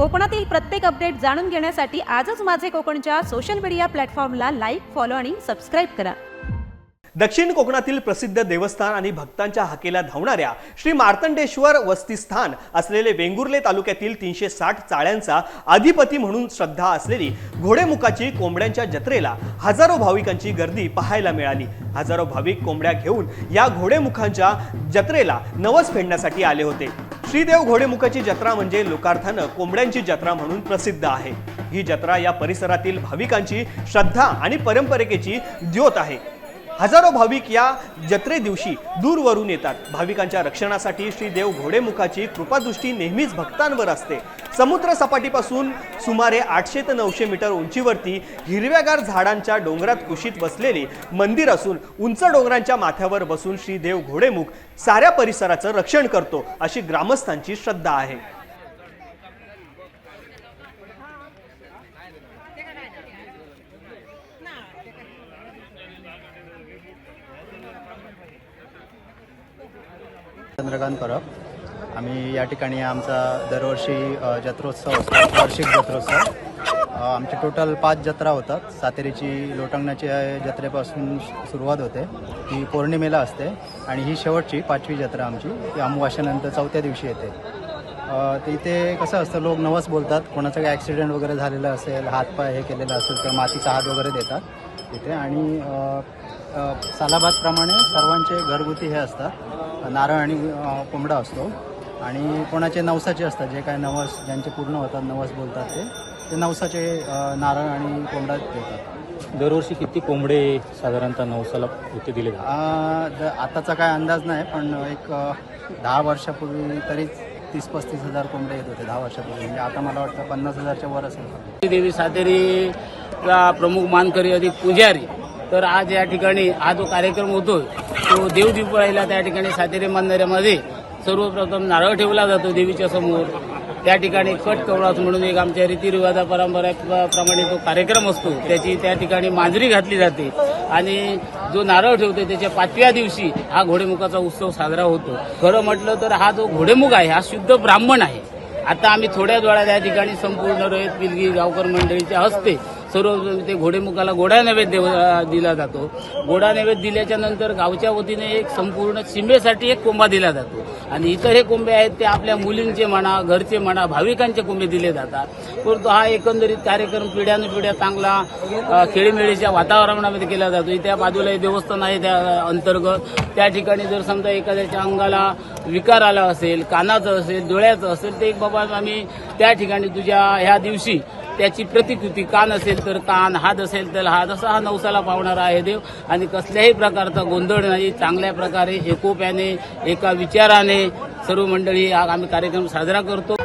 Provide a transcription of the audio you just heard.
कोकणातील प्रत्येक अपडेट जाणून घेण्यासाठी आजच माझे कोकणच्या सोशल मीडिया प्लॅटफॉर्मला लाईक, फॉलो आणि सबस्क्राईब करा। दक्षिण कोकणातील प्रसिद्ध देवस्थान आणि भक्तांच्या हाकेला धावणाऱ्या श्री मार्तंडेश्वर वस्तीस्थान असलेले वेंगुर्ले तालुक्यातील 360 चाळ्यांचा अधिपती म्हणून श्रद्धा असलेली घोडेमुखाची कोंबड्यांच्या जत्रेला हजारो भाविकांची गर्दी पाहायला मिळाली। हजारो भाविक कोंबड्या घेऊन या घोडेमुखांच्या जत्रेला नवस फेडण्यासाठी आले होते। श्रीदेव घोडेमुखाची जत्रा म्हणजे लोकार्थानं कोंबड्यांची जत्रा म्हणून प्रसिद्ध आहे। ही जत्रा या परिसरातील भाविकांची श्रद्धा आणि परंपरेची द्योत आहे। हजारो भाविक या जत्रे दिवशी दूरवरून येतात। भाविकांच्या रक्षणासाठी श्रीदेव घोडेमुखाची कृपादृष्टी नेहमीच भक्तांवर असते। समुद्र सपाटीपासून सुमारे 800 ते 900 मीटर उंचीवरती हिरव्यागार झाडांच्या डोंगरात कुशीत बसलेले मंदिर असून उंच डोंगरांच्या माथ्यावर बसून श्रीदेव घोडेमुख साऱ्या परिसराचं रक्षण करतो अशी ग्रामस्थांची श्रद्धा आहे। चंद्रकांत परब, आम्ही या ठिकाणी आमचा दरवर्षी जत्रोत्सव असतो, वार्षिक जत्रोत्सव। आमचे टोटल 5 जत्रा होतात। सातेरीची लोटंगणाच्या जत्रेपासून सुरुवात होते, ती पौर्णिमेला असते आणि ही शेवटची 5वी जत्रा आमची, ती अमावास्येनंतर 4थ्या दिवशी येते। तर इथे कसं असतं, लोक नवस बोलतात, कोणाचा काही ॲक्सिडेंट वगैरे झालेला असेल, हातपाय हे केलेला असेल तर मातीचा हात वगैरे देतात इथे। आणि सालाबादप्रमाणे सर्वांचे घरगुती हे असतात, नारळ आणि कोंबडा असतो आणि कोणाचे नवसाचे असतात, जे काय नवस ज्यांचे पूर्ण होतात, नवस बोलतात ते नवसाचे नारळ आणि कोंबडा देतात। दरवर्षी किती कोंबडे साधारणतः नवसाला इथे दिले जातात? आताचा काय अंदाज नाही, पण एक 10 वर्षापूर्वी तरी 30-35 हजार कोंबडे येत होते 10 वर्षापूर्वी। म्हणजे आता मला वाटतं 50,000च्या वर असेल। देवी सातेरीला प्रमुख मानकरी अधिक पुजारी, तर आज या ठिकाणी हा जो कार्यक्रम होतोय तो देवदीपावलीला त्या ठिकाणी सातेरी मंदिरामध्ये सर्वप्रथम नारळ ठेवला जातो देवीच्या समोर। त्या ठिकाणी कट कवळास म्हणून एक आमच्या रीतिरिवाजा परंपरेप्रमाणे तो कार्यक्रम असतो, त्याची त्या ठिकाणी मांजरी घातली जाते आणि जो नारळ ठेवतो त्याच्या 5व्या दिवशी हा घोडेमुखाचा उत्सव साजरा होतो। खरं म्हटलं तर हा जो घोडेमुख आहे हा शुद्ध ब्राह्मण आहे। आता आम्ही थोड्याच वेळात या ठिकाणी संपूर्ण रयत पिलगी गावकर मंडळीच्या हस्ते सर्व ते घोडेमुखाला गोडा नैवेद्य दिला जातो। गोडा नैवेद्य दिल्याच्या नंतर गावच्या वतीने एक संपूर्ण सीमेसाठी एक कोंबा दिला जातो आणि इतर हे कोंबे आहेत ते आपल्या मुलींचे म्हणा, घरचे म्हणा, भाविकांचे कोंबे दिले जातात। परंतु हा एकंदरीत कार्यक्रम पिढ्यानुपिढ्या चांगला खेळीमेळीच्या वातावरणामध्ये केला जातो। इथे बाजूला हे देवस्थान आहे, त्या अंतर्गत त्या ठिकाणी जर समजा एखाद्याच्या अंगाला विकार आला असेल, कानाचं असेल, डोळ्याचं असेल, ते एक बाबा आम्ही त्या ठिकाणी तुझ्या ह्या दिवशी त्याची प्रतिकृती, कान असेल तर कान, हात असेल तर हात, असा हा नवसाला पावणारा आहे देव आणि कसल्याही प्रकारचा गोंधळ नाही। चांगल्या प्रकारे एकोप्याने एका विचाराने सर्व मंडळी हा आम्ही कार्यक्रम साजरा करतो।